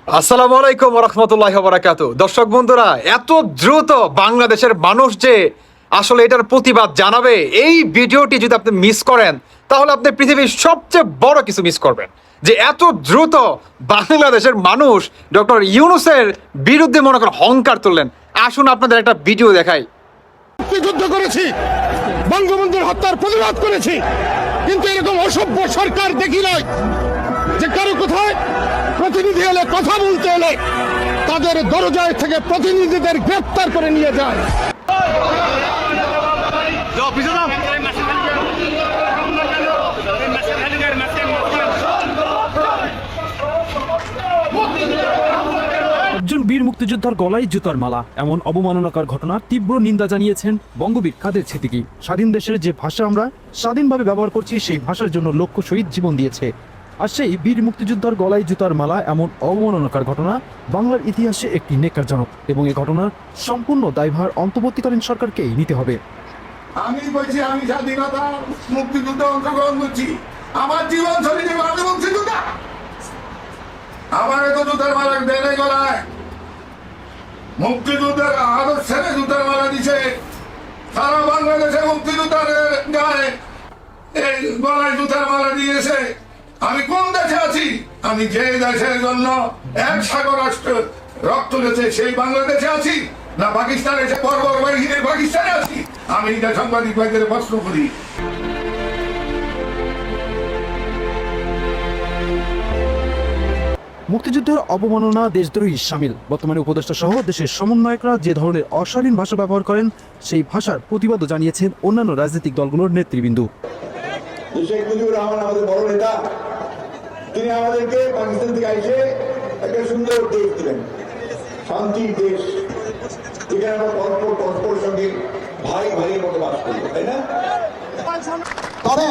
আসসালামু আলাইকুম ওয়া রাহমাতুল্লাহি ওয়া বারাকাতুহু। দর্শক বন্ধুরা, এত দ্রুত বাংলাদেশের মানুষ যে আসলে এটার প্রতিবাদ জানাবে, এই ভিডিওটি যদি আপনি মিস করেন তাহলে আপনি পৃথিবীর সবচেয়ে বড় কিছু মিস করবেন। যে এত দ্রুত বাংলাদেশের মানুষ ডক্টর ইউনূসের বিরুদ্ধে মনে করেন হংকার তুললেন। আসুন আপনাদের একটা ভিডিও দেখাই। যুদ্ধ করেছি, বঙ্গবন্ধুর হত্যার প্রতিবাদ করেছি, কিন্তু এরকম অসভ্য সরকার দেখি নাই যে কারো কোথায় প্রতিনিধি এলে কথা বলতে এলে তাদের দরজায় থেকে প্রতিনিধিদের গ্রেফতার করে নিয়ে যায়। একজন বীর মুক্তিযোদ্ধার গলায় জুতার মালা, এমন অবমাননাকর ঘটনার তীব্র নিন্দা জানিয়েছেন বঙ্গবীর কাদের ছিদ্দিকী। স্বাধীন দেশের যে ভাষা আমরা স্বাধীনভাবে ব্যবহার করছি, সেই ভাষার জন্য লক্ষ শহীদ জীবন দিয়েছে। আর সেই বীর মুক্তিযোদ্ধার গলায় জুতার মালা, এমন অবমাননাকর ঘটনা বাংলার ইতিহাসে একটি নেকারজনক, এবং এই ঘটনার সম্পূর্ণ দায়ভার অন্তর্বর্তীকালীন সরকারকেই নিতে হবে। আমি বলছি, আমি স্বাধীনতা মুক্তিযুদ্ধে অংশগ্রহণ করছি, আমার জীবন শরীরে আমি মুক্তিযোদ্ধা, আমার এত জুতার মালা দেয় গলায়। মুক্তিযুদ্ধের আদর্শের জুতার মালা দিছে সারা বাংলাদেশে, মুক্তিযোদ্ধার গায়ে এই গলায় জুতার মালা দিয়েছে। আমি কোন দেশে আছি? আমি যে দেশের জন্য এক সাগর রাষ্ট্র রক্ত গেছে সেই বাংলাদেশে আছি, না পাকিস্তানে এসে বর্বর বাহিনীর পাকিস্তানে আছি? আমি এটা সাংবাদিক ভাইদের প্রশ্ন করি। মুক্তিযুদ্ধের অবমাননা, দেশদ্রোহী শামিল। বর্তমানে উপদেষ্টা সহ দেশের সমন্বয়করা যে ধরনের অশালীন ভাষা ব্যবহার করেন, সেই ভাষার প্রতিবাদও জানিয়েছেন অন্যান্য রাজনৈতিক দলগুলোর নেতৃবৃন্দ। শেখ মুজিবুর রহমান আমাদের বড় নেতা, তিনি আমাদেরকে পাকিস্তান থেকে এসে একটা সুন্দর দেশ দিলেন, শান্তির দেশ, যেখানে আমরা পরস্পর সঙ্গে ভাই ভাইয়ের মতো বাস করি, তাই না? তবে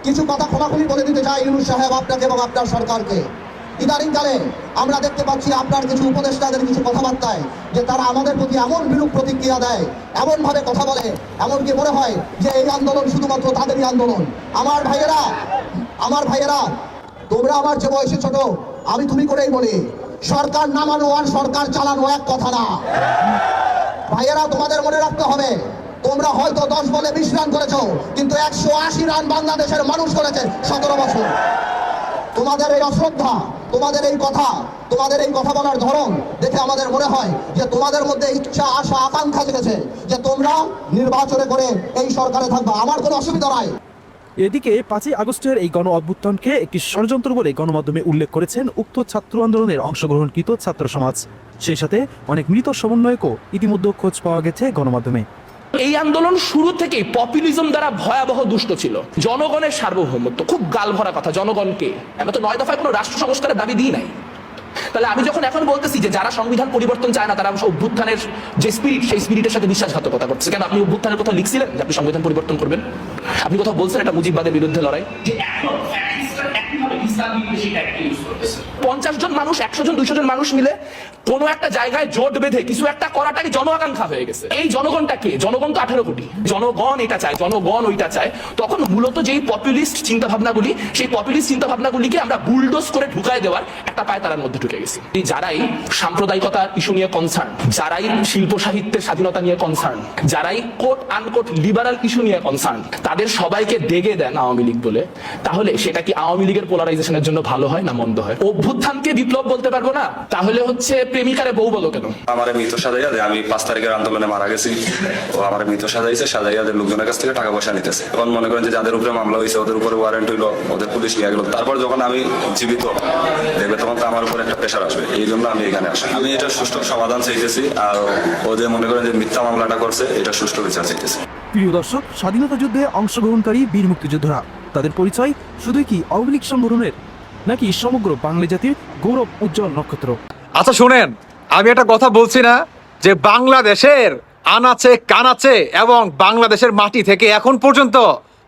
কিছু কথা খোলাখুলি বলে দিতে চাই ইউনূস সাহেব আপনাকে এবং আপনার সরকারকে। ইদানিংকালে আমরা দেখতে পাচ্ছি আপনার কিছু উপদেষ্টাদের কিছু কথাবার্তায় যে তারা আমাদের প্রতি এমন বিরূপ প্রতিক্রিয়া দেয়, এমন ভাবে কথা বলে, এমনকি মনে হয় যে এই আন্দোলন শুধুমাত্র তাদেরই আন্দোলন। আমার ভাইয়েরা, তোমরা আমার যে বয়সে ছোট, আমি তুমি করেই বলি, সরকার নামানো আর সরকার চালানো এক কথা না। ভাইয়েরা, তোমাদের মনে রাখতে হবে, তোমরা হয়তো 10 বলে 20 রান করেছো, কিন্তু 180 রান বাংলাদেশের মানুষ করেছে 17 বছর। তোমাদের এই অশ্রদ্ধা, তোমাদের এই কথা বলার ধরন দেখে আমাদের মনে হয় যে তোমাদের মধ্যে ইচ্ছা, আশা, আকাঙ্ক্ষা জেগেছে যে তোমরা নির্বাচনে করে এই সরকারে থাকবা। আমার কোনো অসুবিধা নাই। এদিকে 5ই আগস্টের এই গণ অভ্যুত্থানকে একটি ষড়যন্ত্র বলে গণমাধ্যমে উল্লেখ করেছেন উক্ত ছাত্র আন্দোলনের অংশগ্রহণকৃত ছাত্র সমাজ। সেই সাথে অনেক মৃত সমন্বয়কও ইতিমধ্যে খোঁজ পাওয়া গেছে গণমাধ্যমে। এই আন্দোলন শুরু থেকেই পপুলিজম দ্বারা ভয়াবহ দুষ্ট ছিল। জনগণের সার্বভৌমত্ব, খুব গাল ভরা কথা। জনগণকে আমরা তো 9 দফায় কোনো রাষ্ট্র সংস্কারের দাবি দিই নাই। তাহলে আমি যখন এখন বলতেছি যে যারা সংবিধান পরিবর্তন চায় না, তারা অভ্যুত্থানের যে স্পিরিট, সেই স্পিরিটের সাথে বিশ্বাসঘাতকতা করছে। কেন? আপনি অভ্যুত্থানের কথা লিখছিলেন যে আপনি সংবিধান পরিবর্তন করবেন? আপনি কথা বলছেন এটা মুজিববাদের বিরুদ্ধে লড়াই? 50 জন মানুষ, 100 জন, 200 জন মানুষ মিলে কোনো একটা জায়গায় জোট বেঁধে কিছু একটা করাটাই জন আকাঙ্ক্ষা হয়ে গেছে। এই জনগণটা কে? জনগণ তো 18 কোটি। জনগণ এটা চায়, জনগণ ওইটা চায়। তখন মূলত যেই পপুলিস্ট চিন্তা ভাবনাগুলি, সেই পপুলিস্ট চিন্তা ভাবনাগুলিকে আমরা বুলডোজ করে ঢুকায় দেওয়ার একটা পায়তারার মধ্যে ঢুকে গেছি। যারাই সাম্প্রদায়িকতার ইস্যু নিয়ে কনসার্ন, যারাই শিল্প সাহিত্যের স্বাধীনতা নিয়ে কনসার্ন, যারাই কোট আনকোট লিবারাল ইস্যু নিয়ে কনসার্ন, তাদের সবাইকে দেগে দেন আওয়ামী লীগ বলে। তাহলে সেটা কি আওয়ামী লীগের পোলারাইজেশনের জন্য ভালো হয় না মন্দ হয়? অভ্যুত্থানকে বিপ্লব বলতে পারবো না, তাহলে হচ্ছে প্রেমিকারে বউ বলো কেন? আমার মৃত সাজাইয়া যে আমি 5 তারিখের আন্দোলনে মারা গেছি, ও আমার মৃত সাজাইছে, সাজাইয়া লোকজনের কাছ থেকে টাকা পয়সা নিতেছে। এখন মনে করেন যে যাদের উপরে মামলা হয়েছে ওদের উপরে ওয়ারেন্ট হইলো, ওদের পুলিশ নিয়ে গেল। তারপর যখন আমি জীবিত দেখবে তখন তো আমার উপর একটা প্রেশার আসবে। এই জন্য আমি এখানে আসি। আমি এটা সুষ্ঠু সমাধান চাইতেছি, আর ও যে মনে করেন যে মিথ্যা মামলাটা করছে, এটা সুষ্ঠু বিচার চাইতেছি। প্রিয় দর্শক, স্বাধীনতা যুদ্ধে অংশগ্রহণকারী বীর মুক্তিযোদ্ধারা, তাদের পরিচয় শুধুই কি আওয়ামী লীগ সংগঠনের, নাকি সমগ্র বাঙালি জাতির গৌরব উজ্জ্বল নক্ষত্র? আচ্ছা শুনেন, আমি একটা কথা বলছি না যে বাংলাদেশের আনাচে কানাচে এবং বাংলাদেশের মাটি থেকে এখন পর্যন্ত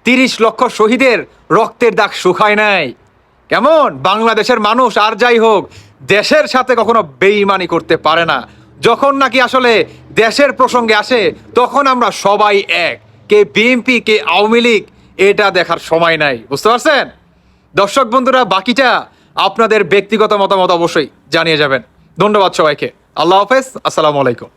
30 লক্ষ শহীদের রক্তের দাগ শুকায় নাই। কেমন? বাংলাদেশের মানুষ আর যাই হোক দেশের সাথে কখনো বেইমানি করতে পারে না। যখন নাকি আসলে দেশের প্রসঙ্গে আসে তখন আমরা সবাই এক, কে বিএনপি কে আওয়ামী লীগ এটা দেখার সময় নাই। বুঝতে পারছেন? দর্শক বন্ধুরা, বাকিটা আপনাদের ব্যক্তিগত মতামত অবশ্যই জানিয়ে যাবেন। ধন্যবাদ সবাইকে। আল্লাহ হাফেজ, আসসালামু আলাইকুম।